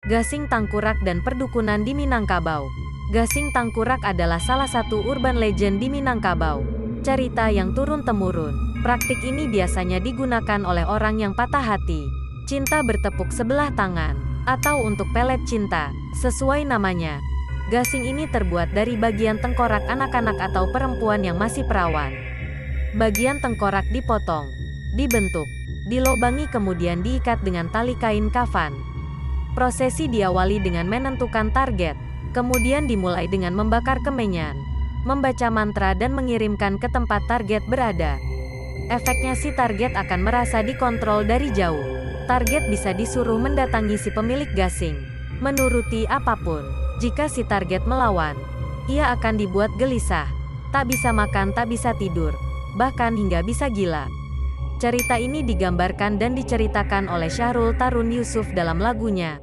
Gasing Tangkurak dan Perdukunan di Minangkabau. Gasing Tangkurak adalah salah satu urban legend di Minangkabau. Cerita yang turun-temurun. Praktik ini biasanya digunakan oleh orang yang patah hati, cinta bertepuk sebelah tangan, atau untuk pelet cinta. Sesuai namanya, gasing ini terbuat dari bagian tengkorak anak-anak atau perempuan yang masih perawan. Bagian tengkorak dipotong, dibentuk, dilobangi kemudian diikat dengan tali kain kafan. Prosesi diawali dengan menentukan target, kemudian dimulai dengan membakar kemenyan, membaca mantra dan mengirimkan ke tempat target berada. Efeknya si target akan merasa dikontrol dari jauh. Target bisa disuruh mendatangi si pemilik gasing, menuruti apapun. Jika si target melawan, ia akan dibuat gelisah, tak bisa makan, tak bisa tidur, bahkan hingga bisa gila. Cerita ini digambarkan dan diceritakan oleh Syahrul Tarun Yusuf dalam lagunya